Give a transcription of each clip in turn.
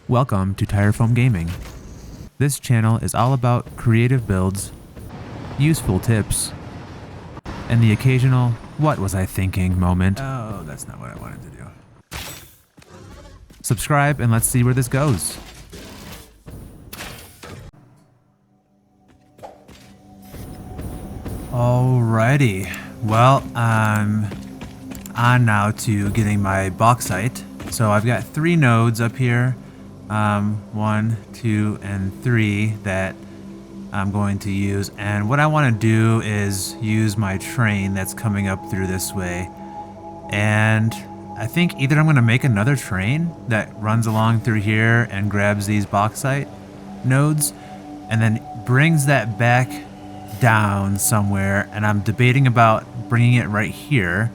Welcome to Tire Foam Gaming. This channel is all about creative builds, useful tips, and the occasional "what was I thinking" moment. Oh, that's not what I wanted to do. Subscribe and let's see where this goes. Alrighty, well, I'm on now to getting my bauxite. So I've got 3 nodes up here, 1, 2, and 3 that I'm going to use. And what I want to do is use my train that's coming up through this way. And I think either I'm going to make another train that runs along through here and grabs these bauxite nodes and then brings that back down somewhere, and I'm debating about bringing it right here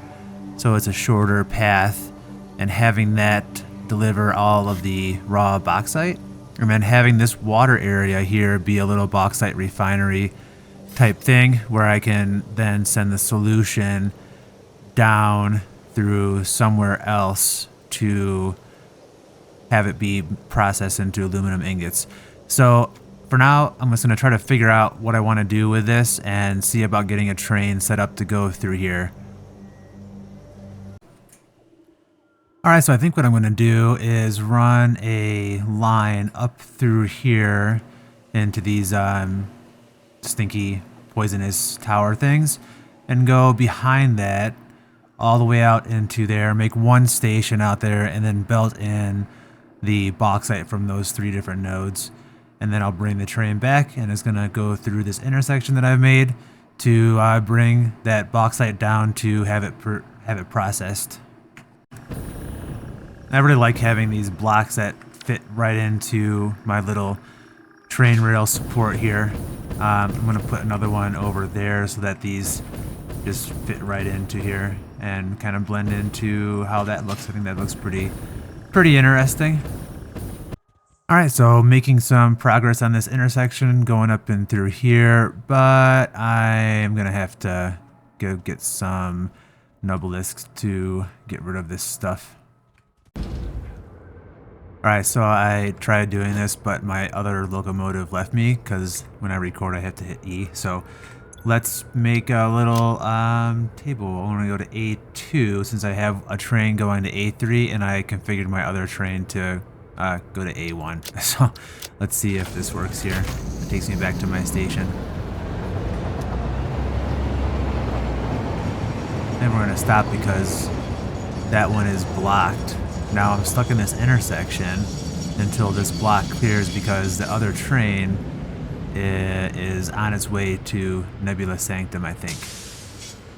so it's a shorter path and having that deliver all of the raw bauxite, and then having this water area here be a little bauxite refinery type thing where I can then send the solution down through somewhere else to have it be processed into aluminum ingots. So for now, I'm just going to try to figure out what I want to do with this and see about getting a train set up to go through here. Alright, so I think what I'm going to do is run a line up through here into these stinky, poisonous tower things and go behind that all the way out into there, make one station out there, and then belt in the bauxite from those 3 different nodes. And then I'll bring the train back, and it's going to go through this intersection that I've made to bring that bauxite down to have it processed. I really like having these blocks that fit right into my little train rail support here. I'm going to put another one over there so that these just fit right into here and kind of blend into how that looks. I think that looks pretty interesting. Alright, so making some progress on this intersection, going up and through here, but I'm going to have to go get some Nobelisks to get rid of this stuff. Alright, so I tried doing this, but my other locomotive left me, because when I record I have to hit E. So let's make a little table. I want to go to A2 since I have a train going to A3, and I configured my other train to go to A1. So let's see if this works here. It takes me back to my station. And we're going to stop because that one is blocked. Now I'm stuck in this intersection until this block clears because the other train is on its way to Nebula Sanctum, I think.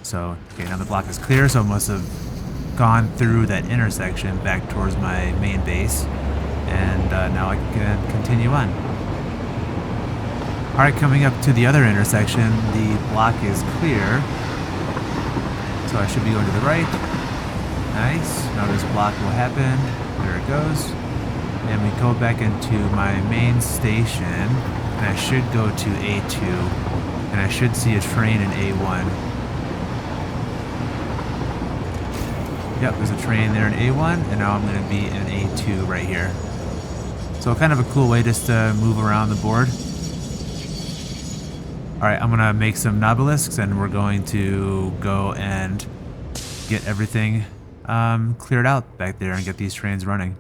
So, okay, now the block is clear, so it must have gone through that intersection back towards my main base. And now I can continue on. Alright, coming up to the other intersection, the block is clear. So I should be going to the right. Nice. Now this block will happen. There it goes. And we go back into my main station. And I should go to A2. And I should see a train in A1. Yep, there's a train there in A1. And now I'm going to be in A2 right here. So kind of a cool way just to move around the board. Alright, I'm going to make some Nobelisks and we're going to go and get everything cleared out back there and get these trains running.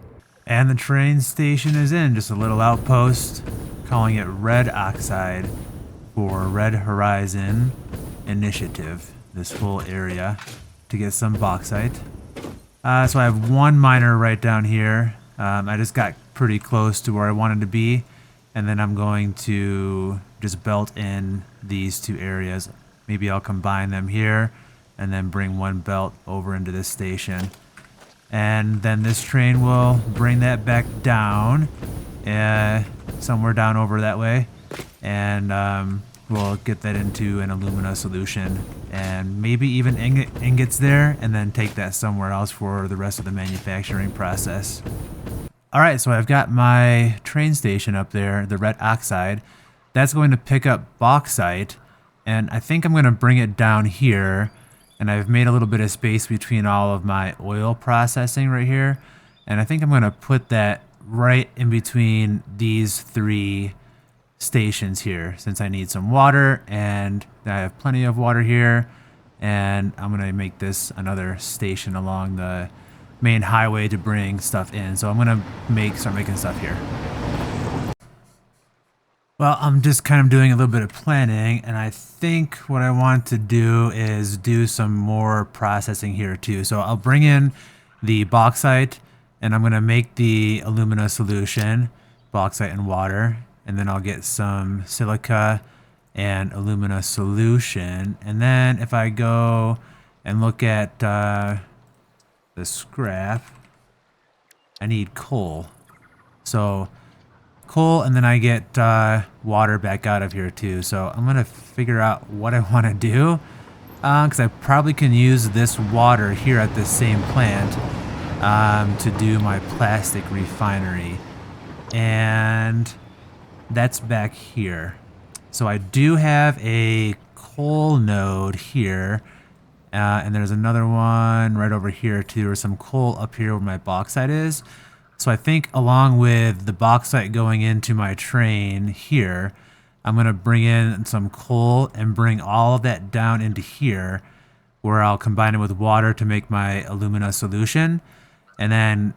And the train station is in, just a little outpost, calling it Red Oxide for Red Horizon Initiative, this whole area, to get some bauxite. So I have 1 miner right down here. I just got pretty close to where I wanted to be, and then I'm going to just belt in these 2 areas. Maybe I'll combine them here and then bring 1 belt over into this station, and then this train will bring that back down somewhere down over that way, and we'll get that into an alumina solution and maybe even ingots there, and then take that somewhere else for the rest of the manufacturing process. Alright, so I've got my train station up there, the Red Oxide. That's going to pick up bauxite, and I think I'm going to bring it down here, and I've made a little bit of space between all of my oil processing right here, and I think I'm going to put that right in between these 3 stations here, since I need some water, and I have plenty of water here. And I'm gonna make this another station along the main highway to bring stuff in. So I'm gonna start making stuff here. Well, I'm just kind of doing a little bit of planning, and I think what I want to do is do some more processing here too. So I'll bring in the bauxite, and I'm gonna make the alumina solution, bauxite and water, and then I'll get some silica and alumina solution. And then if I go and look at the scrap, I need coal. So coal, and then I get water back out of here too. So I'm gonna figure out what I want to do, because I probably can use this water here at the same plant to do my plastic refinery, and that's back here. So I do have a coal node here, and there's another one right over here too, or some coal up here where my bauxite is. So I think along with the bauxite going into my train here, I'm going to bring in some coal and bring all of that down into here, where I'll combine it with water to make my alumina solution, and then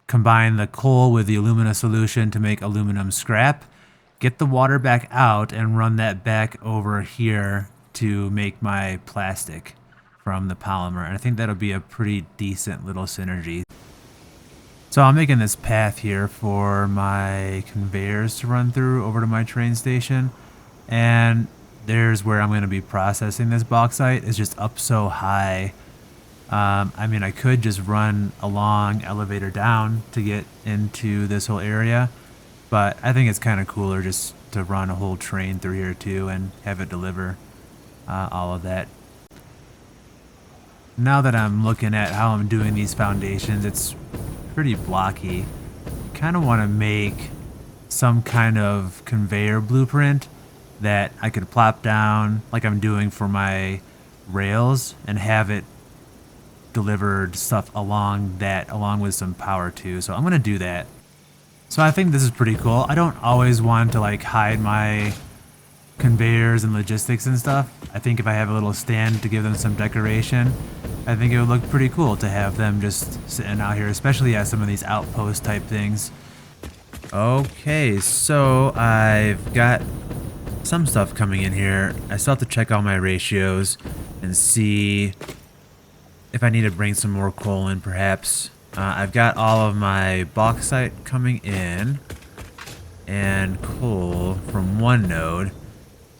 combine the coal with the alumina solution to make aluminum scrap, get the water back out, and run that back over here to make my plastic from the polymer. And I think that'll be a pretty decent little synergy. So I'm making this path here for my conveyors to run through over to my train station. And there's where I'm going to be processing this bauxite. It's just up so high. I mean, I could just run a long elevator down to get into this whole area, but I think it's kind of cooler just to run a whole train through here too and have it deliver all of that. Now that I'm looking at how I'm doing these foundations, it's pretty blocky. Kind of want to make some kind of conveyor blueprint that I could plop down like I'm doing for my rails and have it delivered stuff along with some power too. So I'm gonna do that. So I think this is pretty cool. I don't always want to like hide my conveyors and logistics and stuff. I think if I have a little stand to give them some decoration, I think it would look pretty cool to have them just sitting out here, especially at some of these outpost type things. Okay, so I've got some stuff coming in here. I still have to check all my ratios and see if I need to bring some more coal in perhaps. I've got all of my bauxite coming in and coal from one node.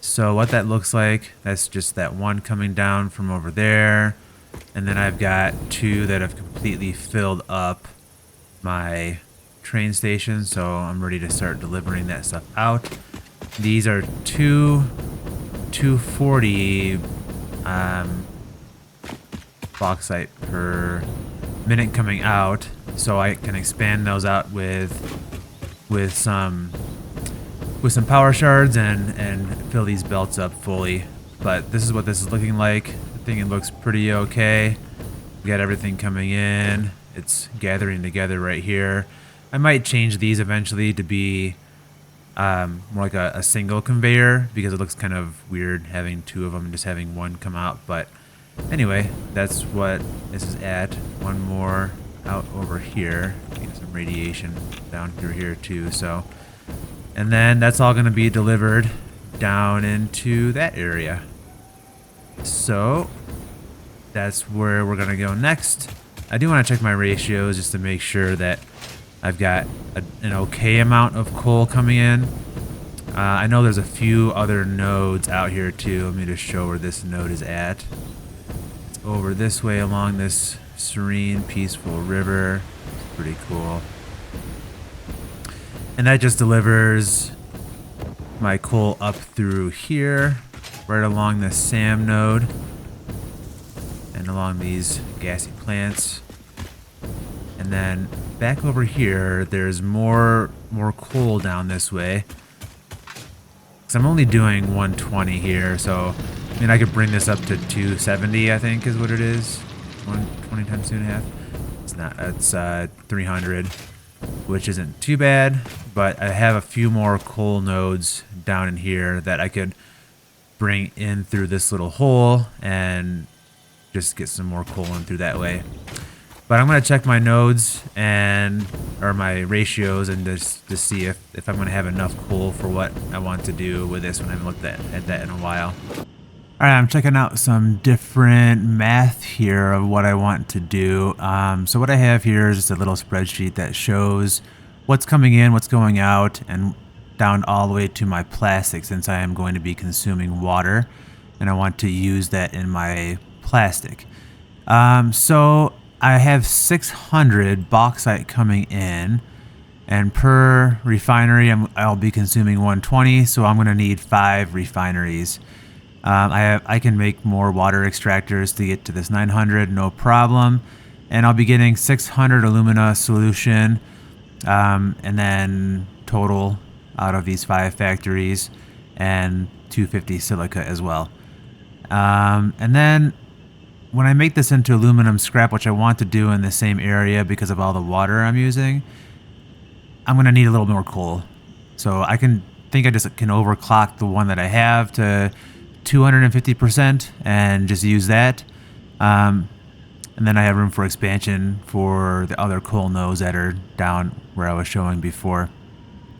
So what that looks like, that's just that one coming down from over there. And then I've got 2 that have completely filled up my train station, so I'm ready to start delivering that stuff out. These are 240 bauxite per minute coming out, so I can expand those out with some power shards and fill these belts up fully. But this is what this is looking like. I think it looks pretty okay. We got everything coming in. It's gathering together right here. I might change these eventually to be more like a single conveyor, because it looks kind of weird having 2 of them and just having one come out. But anyway, that's what this is at. One more out over here. Get some radiation down through here too. So, and then that's all going to be delivered down into that area. So that's where we're going to go next. I do want to check my ratios just to make sure that I've got an okay amount of coal coming in. I know there's a few other nodes out here too. Let me just show where this node is at. It's over this way along this serene, peaceful river. It's pretty cool. And that just delivers my coal up through here, right along the SAM node, and along these gassy plants. And then back over here, there's more coal down this way. Because I'm only doing 120 here, so I mean I could bring this up to 270, I think is what it is. 120 times 2.5. It's not. It's 300. which isn't too bad, but I have a few more coal nodes down in here that I could bring in through this little hole and just get some more coal in through that way. But I'm going to check my nodes or my ratios and just to see if I'm going to have enough coal for what I want to do with this when I haven't looked at that in a while. All right, I'm checking out some different math here of what I want to do. So what I have here is just a little spreadsheet that shows what's coming in, what's going out, and down all the way to my plastic, since I am going to be consuming water and I want to use that in my plastic. So I have 600 bauxite coming in, and per refinery I'll be consuming 120, so I'm going to need 5 refineries. I can make more water extractors to get to this 900, no problem. And I'll be getting 600 alumina solution, and then total out of these 5 factories, and 250 silica as well. And then when I make this into aluminum scrap, which I want to do in the same area because of all the water I'm using, I'm going to need a little more coal. So I just can overclock the one that I have to 250% and just use that. And then I have room for expansion for the other coal nodes that are down where I was showing before.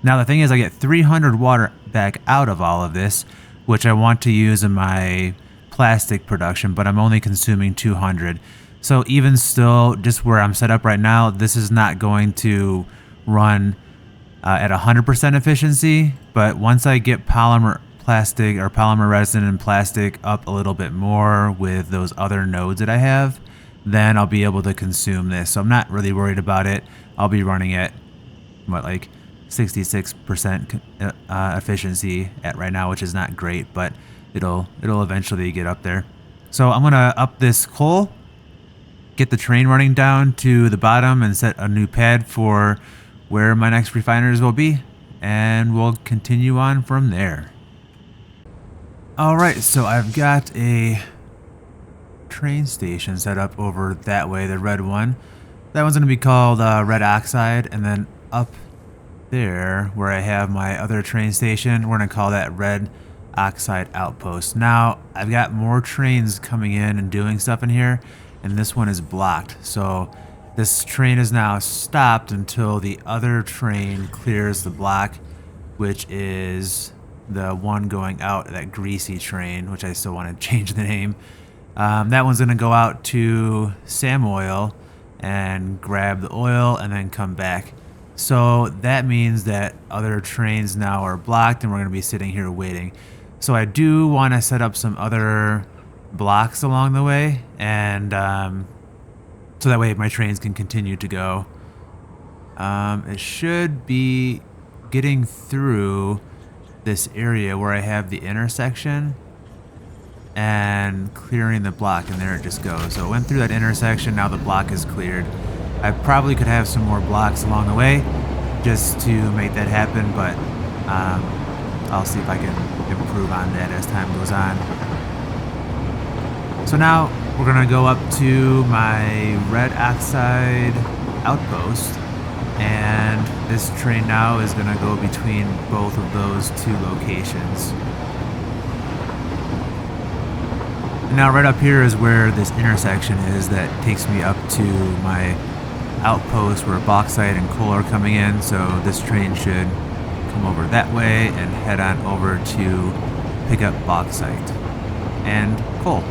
Now the thing is, I get 300 water back out of all of this, which I want to use in my plastic production, but I'm only consuming 200. So even still, just where I'm set up right now, this is not going to run at 100% efficiency. But once I get polymer plastic or polymer resin and plastic up a little bit more with those other nodes that I have, then I'll be able to consume this. So I'm not really worried about it. I'll be running at like 66% efficiency at right now, which is not great, but it'll eventually get up there. So I'm gonna up this coal, get the train running down to the bottom, and set a new pad for where my next refiners will be, and we'll continue on from there. Alright, so I've got a train station set up over that way, the red one. That one's going to be called Red Oxide, and then up there where I have my other train station, we're going to call that Red Oxide Outpost. Now, I've got more trains coming in and doing stuff in here, and this one is blocked. So this train is now stopped until the other train clears the block, which is the one going out, that greasy train, which I still want to change the name. That one's going to go out to Samoil and grab the oil and then come back. So that means that other trains now are blocked and we're going to be sitting here waiting. So I do want to set up some other blocks along the way, and so that way my trains can continue to go. It should be getting through this area where I have the intersection and clearing the block, and there it just goes. So it went through that intersection, now the block is cleared. I probably could have some more blocks along the way just to make that happen, but I'll see if I can improve on that as time goes on. So now we're gonna go up to my Red Oxide Outpost, and this train now is gonna go between both of those 2 locations. And now right up here is where this intersection is that takes me up to my outpost where bauxite and coal are coming in. So this train should come over that way and head on over to pick up bauxite and coal.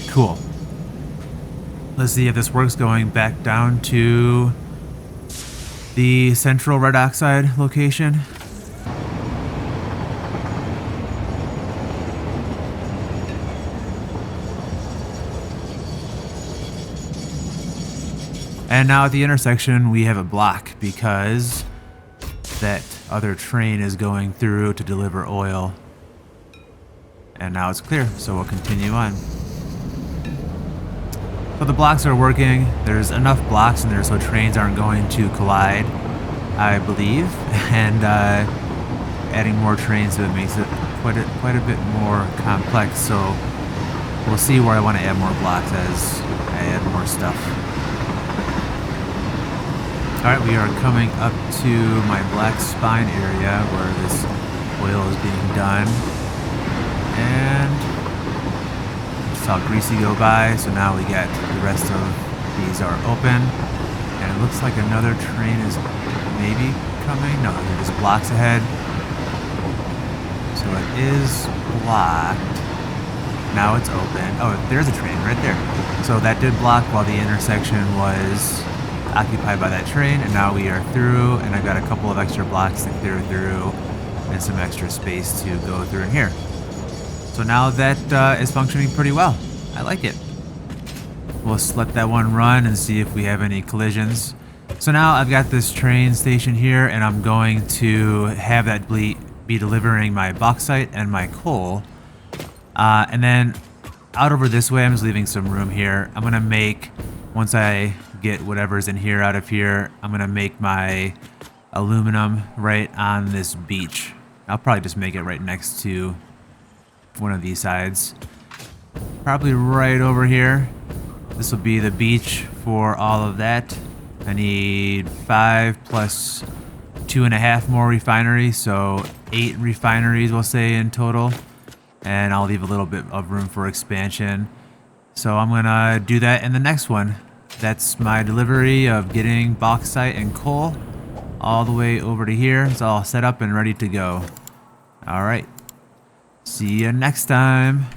Cool. Let's see if this works, going back down to the central Red Oxide location. And now at the intersection, we have a block because that other train is going through to deliver oil. And now it's clear, so we'll continue on. So the blocks are working. There's enough blocks in there so trains aren't going to collide, I believe. And adding more trains to it makes it quite a bit more complex. So we'll see where I want to add more blocks as I add more stuff. Alright, we are coming up to my black spine area where this oil is being done. And saw Greasy go by, so now we get the rest of these are open. And it looks like another train is maybe coming. No, they're just blocks ahead. So it is blocked. Now it's open. Oh, there's a train right there. So that did block while the intersection was occupied by that train, and now we are through, and I've got a couple of extra blocks to clear through and some extra space to go through in here. So now that is functioning pretty well. I like it. We'll just let that one run and see if we have any collisions. So now I've got this train station here, and I'm going to have that be delivering my bauxite and my coal. And then out over this way, I'm just leaving some room here. I'm going to make, once I get whatever's in here out of here, I'm going to make my aluminum right on this beach. I'll probably just make it right next to one of these sides. Probably right over here. This will be the beach for all of that. I need 5 plus 2.5 more refineries, so 8 refineries we'll say in total. And I'll leave a little bit of room for expansion. So I'm gonna do that in the next one. That's my delivery of getting bauxite and coal all the way over to here. It's all set up and ready to go. All right. See you next time.